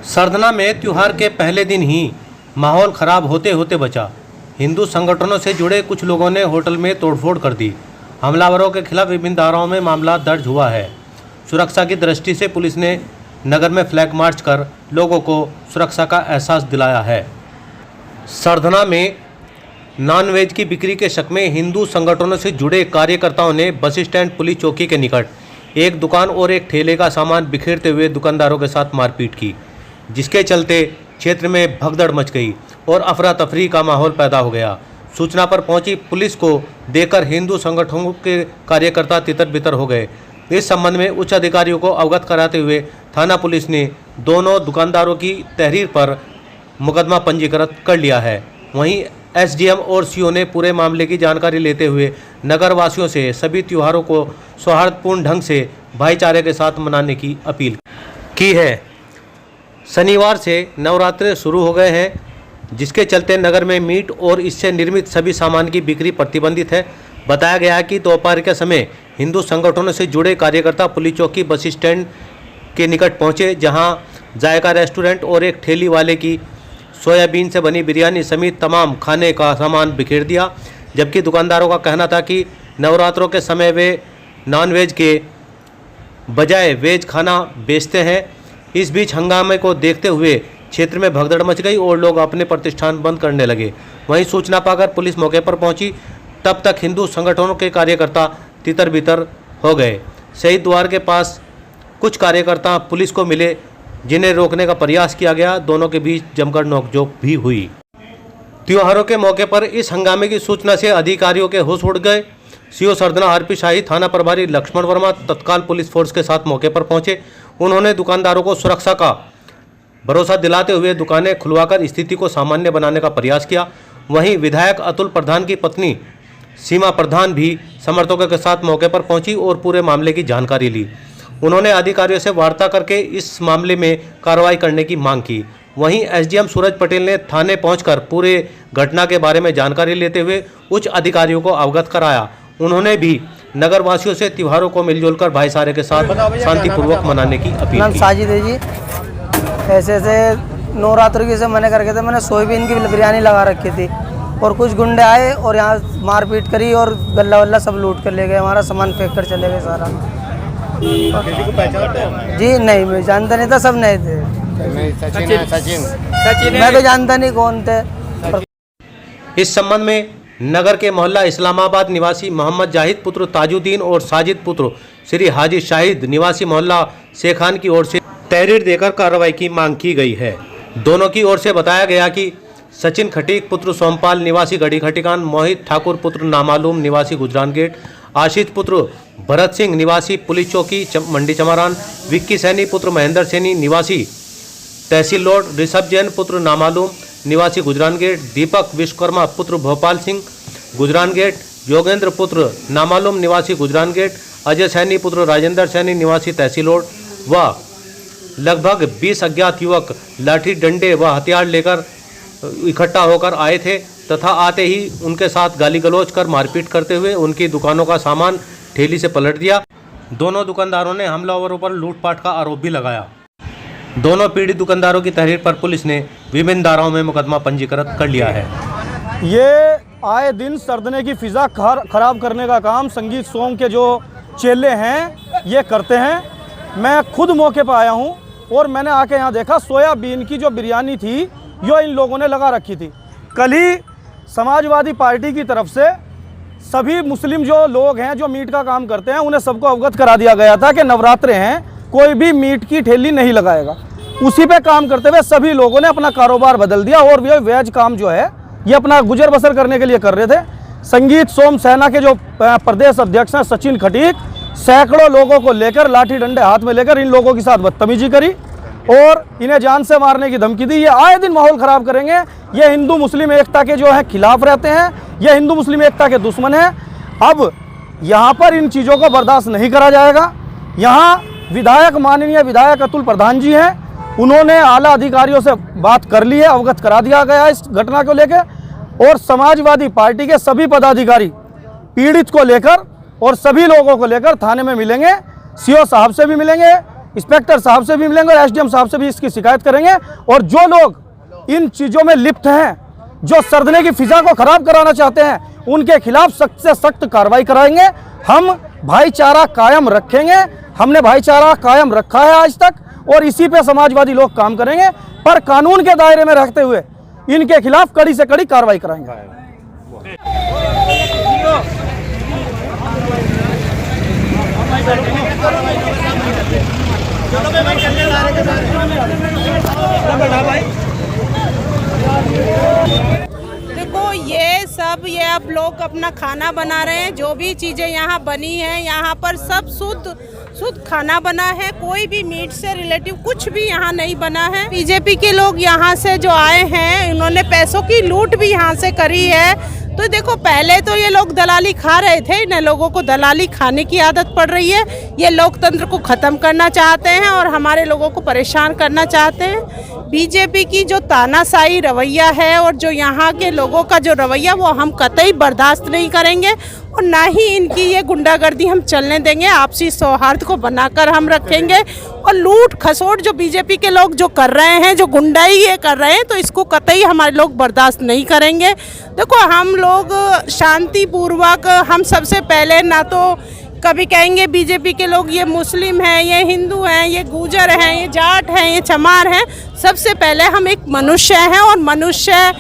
सरधना में त्योहार के पहले दिन ही माहौल खराब होते होते बचा। हिंदू संगठनों से जुड़े कुछ लोगों ने होटल में तोड़फोड़ कर दी। हमलावरों के खिलाफ विभिन्न धाराओं में मामला दर्ज हुआ है। सुरक्षा की दृष्टि से पुलिस ने नगर में फ्लैग मार्च कर लोगों को सुरक्षा का एहसास दिलाया है। सरधना में नॉनवेज की बिक्री के शक में हिंदू संगठनों से जुड़े कार्यकर्ताओं ने बस स्टैंड पुलिस चौकी के निकट एक दुकान और एक ठेले का सामान बिखेरते हुए दुकानदारों के साथ मारपीट की, जिसके चलते क्षेत्र में भगदड़ मच गई और अफरा तफरी का माहौल पैदा हो गया। सूचना पर पहुंची पुलिस को देखकर हिंदू संगठनों के कार्यकर्ता तितर बितर हो गए। इस संबंध में उच्च अधिकारियों को अवगत कराते हुए थाना पुलिस ने दोनों दुकानदारों की तहरीर पर मुकदमा पंजीकृत कर लिया है। वहीं एसडीएम और सीओ ने पूरे मामले की जानकारी लेते हुए नगर वासियों से सभी त्योहारों को सौहार्दपूर्ण ढंग से भाईचारे के साथ मनाने की अपील की है। शनिवार से नवरात्रे शुरू हो गए हैं, जिसके चलते नगर में मीट और इससे निर्मित सभी सामान की बिक्री प्रतिबंधित है। बताया गया है कि दोपहर के समय हिंदू संगठनों से जुड़े कार्यकर्ता पुलिस चौकी बस स्टैंड के निकट पहुंचे, जहां जायका रेस्टोरेंट और एक ठेली वाले की सोयाबीन से बनी बिरयानी समेत तमाम खाने का सामान बिखेर दिया। जबकि दुकानदारों का कहना था कि नवरात्रों के समय वे नॉनवेज के बजाय वेज खाना बेचते हैं। इस बीच हंगामे को देखते हुए क्षेत्र में भगदड़ मच गई और लोग अपने प्रतिष्ठान बंद करने लगे। वहीं सूचना पाकर पुलिस मौके पर पहुंची, तब तक हिंदू संगठनों के कार्यकर्ता तितर बितर हो गए। शहीद द्वार के पास कुछ कार्यकर्ता पुलिस को मिले, जिन्हें रोकने का प्रयास किया गया। दोनों के बीच जमकर नोकझोंक भी हुई। त्योहारों के मौके पर इस हंगामे की सूचना से अधिकारियों के होश उड़ गए। सीओ सरधना आरपी शाही, थाना प्रभारी लक्ष्मण वर्मा तत्काल पुलिस फोर्स के साथ मौके पर पहुंचे। उन्होंने दुकानदारों को सुरक्षा का भरोसा दिलाते हुए दुकानें खुलवाकर स्थिति को सामान्य बनाने का प्रयास किया। वहीं विधायक अतुल प्रधान की पत्नी सीमा प्रधान भी समर्थकों के साथ मौके पर पहुंची और पूरे मामले की जानकारी ली। उन्होंने अधिकारियों से वार्ता करके इस मामले में कार्रवाई करने की मांग की। वहीं एसडीएम सूरज पटेल ने थाने पहुंचकर पूरे घटना के बारे में जानकारी लेते हुए उच्च अधिकारियों को अवगत कराया। उन्होंने भी नगर वासियों से त्योहारों को मिलजुल कर भाईचारे के साथ शांतिपूर्वक मनाने की अपील की। साजिद है जी, ऐसे नवरात्र की से मैंने करके थे, मैंने सोयाबीन की बिरयानी लगा रखी थी और कुछ गुंडे आए और यहाँ मारपीट करी और गल्ला वल्ला सब लूट कर ले गए। हमारा सामान फेंक कर चले गए सारा। किसी को पहचानते हैं? जी नहीं, मैं जानता नहीं था, सब नए थे। सचिन मैं भी जानता नहीं कौन थे। इस संबंध में नगर के मोहल्ला इस्लामाबाद निवासी मोहम्मद जाहिद पुत्र ताजुद्दीन और साजिद पुत्र श्री हाजी शाहिद निवासी मोहल्ला शेखान की ओर से तहरीर देकर कार्रवाई की मांग की गई है। दोनों की ओर से बताया गया कि सचिन खटीक पुत्र सोमपाल निवासी गढ़ी खटिकान, मोहित ठाकुर पुत्र नामालूम निवासी गुजरान गेट, आशीष पुत्र भरत सिंह निवासी पुलिस चौकी मंडी चमारान, विक्की सैनी पुत्र महेंद्र सैनी निवासी तहसील रोड, ऋषभ जैन पुत्र नामालूम निवासी गुजरान गेट, दीपक विश्वकर्मा पुत्र भोपाल सिंह गुजरान गेट, योगेंद्र पुत्र नामालूम निवासी गुजरान गेट, अजय सैनी पुत्र राजेंद्र सैनी निवासी तहसील रोड व लगभग 20 अज्ञात युवक लाठी डंडे व हथियार लेकर इकट्ठा होकर आए थे तथा आते ही उनके साथ गाली गलौज कर मारपीट करते हुए उनकी दुकानों का सामान ठेली से पलट दिया। दोनों दुकानदारों ने हमलावरों पर लूटपाट का आरोप भी लगाया। दोनों पीड़ित दुकानदारों की तहरीर पर पुलिस ने विभिन्न धाराओं में मुकदमा पंजीकृत कर लिया है। ये आए दिन सरधने की फिजा खराब करने का काम संगीत सोम के जो चेले हैं ये करते हैं। मैं खुद मौके पर आया हूँ और मैंने आके यहाँ देखा सोयाबीन की जो बिरयानी थी यो इन लोगों ने लगा रखी थी। कल ही समाजवादी पार्टी की तरफ से सभी मुस्लिम जो लोग हैं जो मीट का काम करते हैं उन्हें सबको अवगत करा दिया गया था कि नवरात्रे हैं, कोई भी मीट की ठेली नहीं लगाएगा। उसी पे काम करते हुए सभी लोगों ने अपना कारोबार बदल दिया और ये वेज काम जो है ये अपना गुजर बसर करने के लिए कर रहे थे। संगीत सोम सेना के जो प्रदेश अध्यक्ष हैं सचिन खटीक, सैकड़ों लोगों को लेकर लाठी डंडे हाथ में लेकर इन लोगों के साथ बदतमीजी करी और इन्हें जान से मारने की धमकी दी। ये आए दिन माहौल खराब करेंगे। ये हिंदू मुस्लिम एकता के जो है खिलाफ रहते हैं, ये हिंदू मुस्लिम एकता के दुश्मन हैं। अब यहाँ पर इन चीज़ों को बर्दाश्त नहीं करा जाएगा। यहाँ विधायक माननीय विधायक अतुल प्रधान जी हैं, उन्होंने आला अधिकारियों से बात कर ली है, अवगत करा दिया गया इस घटना को लेकर और समाजवादी पार्टी के सभी पदाधिकारी पीड़ित को लेकर और सभी लोगों को लेकर थाने में मिलेंगे। सीओ साहब से भी मिलेंगे, इंस्पेक्टर साहब से भी मिलेंगे और एसडीएम साहब से भी इसकी शिकायत करेंगे। और जो लोग इन चीज़ों में लिप्त हैं, जो सर्दने की फिजा को खराब कराना चाहते हैं, उनके खिलाफ सख्त से सख्त कार्रवाई कराएंगे। हम भाईचारा कायम रखेंगे, हमने भाईचारा कायम रखा है आज तक और इसी पे समाजवादी लोग काम करेंगे, पर कानून के दायरे में रहते हुए इनके खिलाफ कड़ी से कड़ी कार्रवाई कराएंगे। देखो ये अब लोग अपना खाना बना रहे हैं, जो भी चीज़ें यहाँ बनी हैं यहाँ पर सब शुद्ध खाना बना है, कोई भी मीट से रिलेटिव कुछ भी यहाँ नहीं बना है। बीजेपी के लोग यहाँ से जो आए हैं इन्होंने पैसों की लूट भी यहाँ से करी है। तो देखो पहले तो ये लोग दलाली खा रहे थे, इन लोगों को दलाली खाने की आदत पड़ रही है। ये लोकतंत्र को ख़त्म करना चाहते हैं और हमारे लोगों को परेशान करना चाहते हैं। बीजेपी की जो तानाशाही रवैया है और जो यहाँ के लोगों का जो रवैया वो हम कतई बर्दाश्त नहीं करेंगे और ना ही इनकी ये गुंडागर्दी हम चलने देंगे। आपसी सौहार्द को बनाकर हम रखेंगे और लूट खसोट जो बीजेपी के लोग जो कर रहे हैं, जो गुंडाई ये कर रहे हैं, तो इसको कतई हमारे लोग बर्दाश्त नहीं करेंगे। देखो हम लोग शांतिपूर्वक, हम सबसे पहले ना तो कभी कहेंगे बीजेपी के लोग ये मुस्लिम हैं, ये हिंदू हैं, ये गुजर हैं, ये जाट हैं, ये चमार हैं। सबसे पहले हम एक मनुष्य हैं और मनुष्य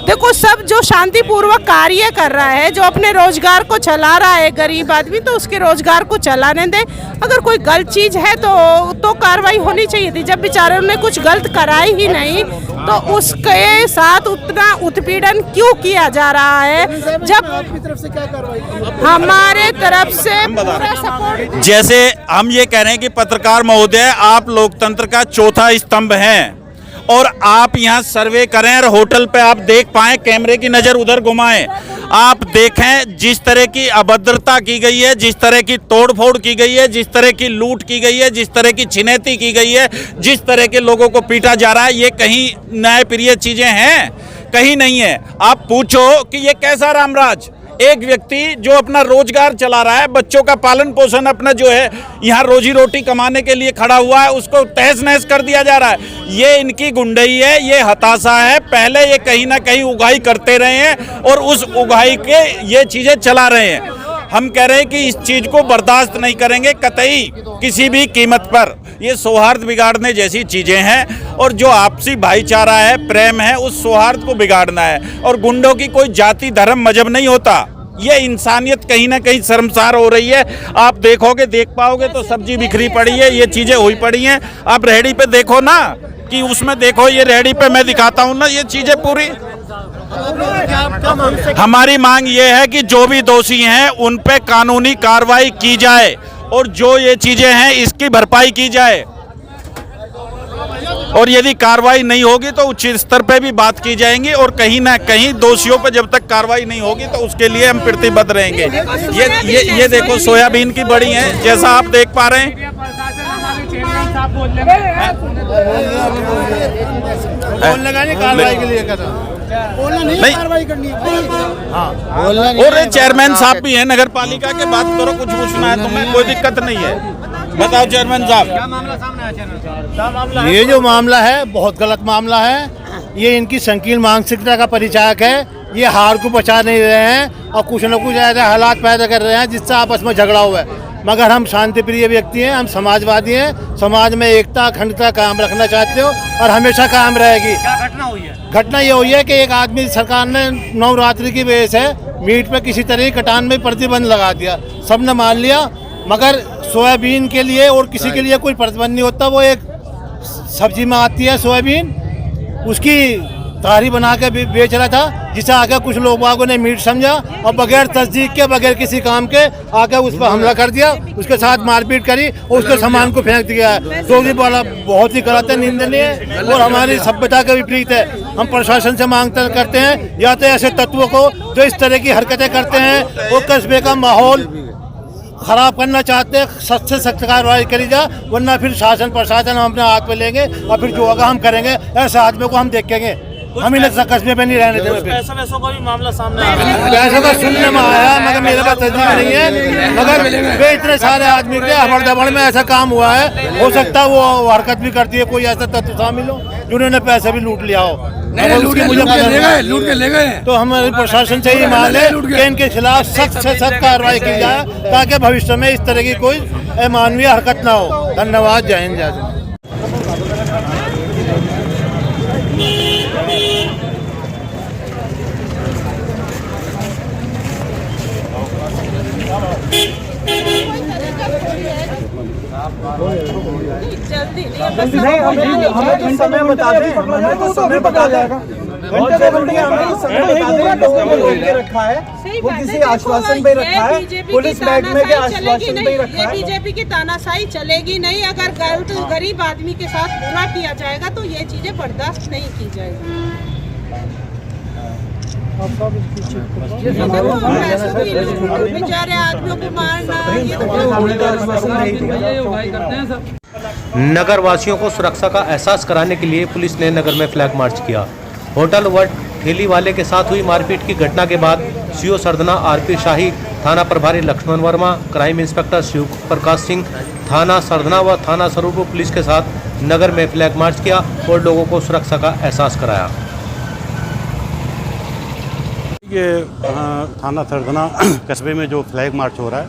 देखो सब जो शांतिपूर्वक कार्य कर रहा है, जो अपने रोजगार को चला रहा है गरीब आदमी, तो उसके रोजगार को चलाने दे। अगर कोई गलत चीज़ है तो कार्रवाई होनी चाहिए थी। जब बेचारे ने कुछ गलत कराई ही नहीं तो उसके साथ उतना उत्पीड़न क्यों किया जा रहा है? जब आपकी तरफ से क्या कार्रवाई हमारे तरफ से पूरा सपोर्ट। जैसे हम ये कह रहे हैं कि पत्रकार महोदय आप लोकतंत्र का चौथा स्तंभ हैं और आप यहाँ सर्वे करें और होटल पे आप देख पाएं, कैमरे की नज़र उधर घुमाएं, आप देखें जिस तरह की अभद्रता की गई है, जिस तरह की तोड़फोड़ की गई है, जिस तरह की लूट की गई है, जिस तरह की छिनैती की गई है, जिस तरह के लोगों को पीटा जा रहा है, ये कहीं न्यायप्रिय चीज़ें हैं? कहीं नहीं है। आप पूछो कि ये कैसा रामराज? एक व्यक्ति जो अपना रोजगार चला रहा है, बच्चों का पालन पोषण अपना जो है यहाँ रोजी रोटी कमाने के लिए खड़ा हुआ है, उसको तहस नहस कर दिया जा रहा है। ये इनकी गुंडई है, ये हताशा है। पहले ये कहीं ना कहीं उगाही करते रहे हैं और उस उगाही के ये चीज़ें चला रहे हैं। हम कह रहे हैं कि इस चीज़ को बर्दाश्त नहीं करेंगे कतई किसी भी कीमत पर। ये सौहार्द बिगाड़ने जैसी चीज़ें हैं और जो आपसी भाईचारा है, प्रेम है, उस सौहार्द को बिगाड़ना है। और गुंडों की कोई जाति धर्म मजहब नहीं होता। ये इंसानियत कहीं ना कहीं शर्मसार हो रही है। आप देखोगे, देख पाओगे तो सब्जी बिखरी पड़ी है, ये चीज़ें हुई पड़ी हैं। आप रेहड़ी पे देखो ना, कि उसमें देखो, ये रेहड़ी पे मैं दिखाता हूँ ना, ये चीज़ें पूरी। हमारी मांग ये है कि जो भी दोषी हैं उन पे कानूनी कार्रवाई की जाए और जो ये चीज़ें हैं इसकी भरपाई की जाए। और यदि कार्रवाई नहीं होगी तो उच्च स्तर पे भी बात की जाएंगी और कहीं ना कहीं दोषियों पे जब तक कार्रवाई नहीं होगी तो उसके लिए हम प्रतिबद्ध रहेंगे। ये देखो सोयाबीन की बड़ी है, जैसा आप देख पा रहे हैं। कार्रवाई के लिए नहीं, कार्रवाई करनी है। हाँ, और चेयरमैन साहब भी हैं नगर पालिका के, बात करो, कुछ पूछना है तुम्हें, कोई दिक्कत नहीं है। बताओ चेयरमैन साहब, क्या मामला सामने आया चेयरमैन साहब? ये जो मामला है बहुत गलत मामला है। ये इनकी संकीर्ण मानसिकता का परिचायक है। ये हार को बचा नहीं रहे हैं और कुछ न कुछ ऐसे हालात पैदा कर रहे हैं जिससे आपस में झगड़ा हुआ है। मगर हम शांतिप्रिय व्यक्ति हैं, हम समाजवादी हैं, समाज में एकता अखंडता कायम रखना चाहते हो और हमेशा कायम रहेगी। क्या घटना हुई है? घटना ये हुई है कि एक आदमी सरकार ने नवरात्रि की वजह से मीट पे किसी तरह की कटान में प्रतिबंध लगा दिया। सबने मान लिया, मगर सोयाबीन के लिए और किसी के लिए कोई प्रतिबंध नहीं होता। वो एक सब्जी में आती है सोयाबीन, उसकी तारी बना के बेच रहा था, जिसे आके कुछ लोग बागों ने मीट समझा और बगैर तस्दीक के, बगैर किसी काम के आके उस पर हमला कर दिया, उसके साथ मारपीट करी और उसके सामान को फेंक दिया है। तो ये वाला बहुत ही गलत है, निंदनीय है और हमारी सभ्यता के विपरीत है। हम प्रशासन से मांग करते हैं या तो ऐसे तत्वों को जो इस तरह की हरकतें करते हैं और कस्बे का माहौल खराब करना चाहते हैं, सख्त से सख्त कार्रवाई करी जाए, वरना फिर शासन प्रशासन हम अपने हाथ में लेंगे और फिर जो होगा हम करेंगे। ऐसे आदमी को हम देखेंगे हम इन कस्बे पे नहीं रहने देंगे। पैसों का भी मामला सामने आ रहा है। पैसों का सुनने में आया, मगर मेरे पास तस्दीक नहीं है। मगर वे इतने सारे आदमी के हबड़ दबड़ में ऐसा काम हुआ है, हो सकता है वो हरकत भी करती है, कोई ऐसा तत्व शामिल हो जिन्होंने पैसे भी लूट लिया हो। लूट के ले गए। तो हमारे प्रशासन से ही मांग है कि इनके खिलाफ सख्त से सख्त कार्रवाई की जाए, ताकि भविष्य में इस तरह की कोई अमानवीय हरकत ना हो। धन्यवाद। जय हिंद, जय हिंद। जल्दी हमें तो समय बता दें, हमें तो समय बता देगा। घंटे 2 घंटे हमें समय बता दें। लोगों को रोक के रखा है, वो किसी आश्वासन पे रखा है, पुलिस महकमे के आश्वासन पे रखा है। बीजेपी की तानाशाही चलेगी नहीं। अगर गरीब आदमी के साथ बुरा किया जाएगा तो ये चीजें बर्दाश्त नहीं की जाएगी। बेचारे आदमियों को मारना, नगर वासियों को सुरक्षा का एहसास कराने के लिए पुलिस ने नगर में फ्लैग मार्च किया। होटल व ठेली वाले के साथ हुई मारपीट की घटना के बाद सीओ सरदना आरपी शाही, थाना प्रभारी लक्ष्मण वर्मा, क्राइम इंस्पेक्टर शिव प्रकाश सिंह, थाना सरदना व थाना स्वरूप पुलिस के साथ नगर में फ्लैग मार्च किया और लोगों को सुरक्षा का एहसास कराया। ये थाना सरदना कस्बे में जो फ्लैग मार्च हो रहा है,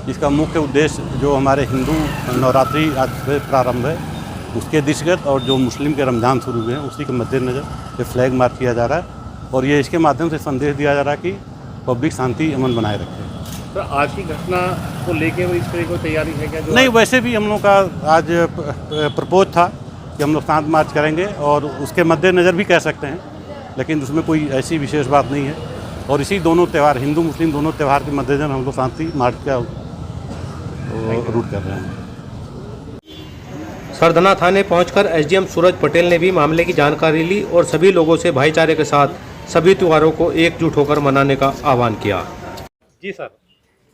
इसका मुख्य उद्देश्य जो हमारे हिंदू नवरात्रि आज से प्रारंभ है उसके दृष्टिगत और जो मुस्लिम के रमज़ान शुरू हुए हैं उसी के मद्देनज़र ये फ्लैग मार्च किया जा रहा है और ये इसके माध्यम से संदेश दिया जा रहा है कि पब्लिक शांति अमन बनाए रखें। तो आज की घटना को लेके वो इस तरह की तैयारी है क्या? नहीं, वैसे भी हम लोग का आज प्रपोज था कि हम लोग शांत मार्च करेंगे और उसके मद्देनज़र भी कह सकते हैं, लेकिन उसमें कोई ऐसी विशेष बात नहीं है। और इसी दोनों त्यौहार, हिंदू मुस्लिम दोनों त्यौहार के मद्देनज़र हम लोग शांति मार्च का रूट कर रहे हैं। सरदना थाने पहुंचकर एसडीएम सूरज पटेल ने भी मामले की जानकारी ली और सभी लोगों से भाईचारे के साथ सभी त्योहारों को एकजुट होकर मनाने का आह्वान किया। जी सर,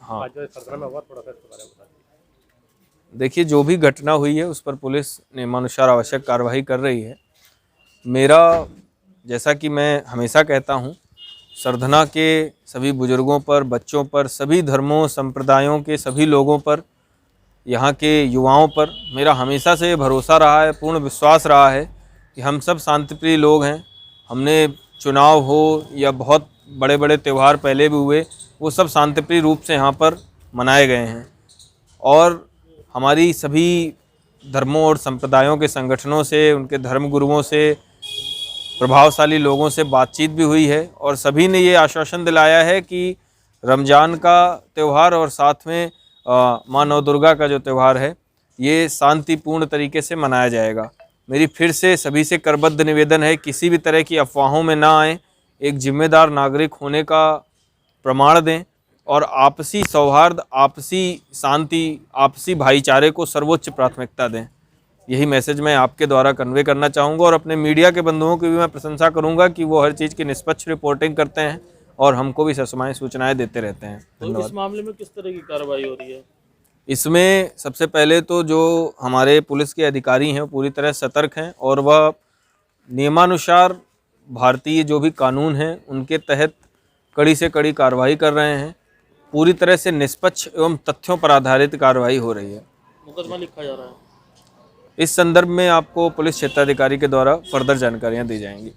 हाँ, आज सरदना में हुआ, थोड़ा सा इसके बारे में बताइए। देखिए, जो भी घटना हुई है उस पर पुलिस नियमानुसार आवश्यक कार्रवाई कर रही है। मेरा, जैसा कि मैं हमेशा कहता हूँ, सरदना के सभी बुजुर्गों पर, बच्चों पर, सभी धर्मों संप्रदायों के सभी लोगों पर, यहाँ के युवाओं पर मेरा हमेशा से भरोसा रहा है, पूर्ण विश्वास रहा है कि हम सब शांतिप्रिय लोग हैं। हमने चुनाव हो या बहुत बड़े बड़े त्यौहार पहले भी हुए, वो सब शांतिप्रिय रूप से यहाँ पर मनाए गए हैं और हमारी सभी धर्मों और संप्रदायों के संगठनों से, उनके धर्मगुरुओं से, प्रभावशाली लोगों से बातचीत भी हुई है और सभी ने ये आश्वासन दिलाया है कि रमज़ान का त्यौहार और साथ में माँ नौ दुर्गा का जो त्यौहार है ये शांतिपूर्ण तरीके से मनाया जाएगा। मेरी फिर से सभी से करबद्ध निवेदन है, किसी भी तरह की अफवाहों में ना आएँ, एक जिम्मेदार नागरिक होने का प्रमाण दें और आपसी सौहार्द, आपसी शांति, आपसी भाईचारे को सर्वोच्च प्राथमिकता दें। यही मैसेज मैं आपके द्वारा कन्वे करना चाहूँगा और अपने मीडिया के बंधुओं की भी मैं प्रशंसा करूँगा कि वो हर चीज़ की निष्पक्ष रिपोर्टिंग करते हैं और हमको भी ससमय सूचनाएं देते रहते हैं। तो इस मामले में किस तरह की कार्रवाई हो रही है? इसमें सबसे पहले तो जो हमारे पुलिस के अधिकारी हैं वो पूरी तरह सतर्क हैं और वह नियमानुसार भारतीय जो भी कानून हैं उनके तहत कड़ी से कड़ी कार्रवाई कर रहे हैं। पूरी तरह से निष्पक्ष एवं तथ्यों पर आधारित कार्रवाई हो रही है। मुकदमा लिखा जा रहा है। इस संदर्भ में आपको पुलिस क्षेत्राधिकारी के द्वारा फर्दर जानकारियाँ दी जाएंगी।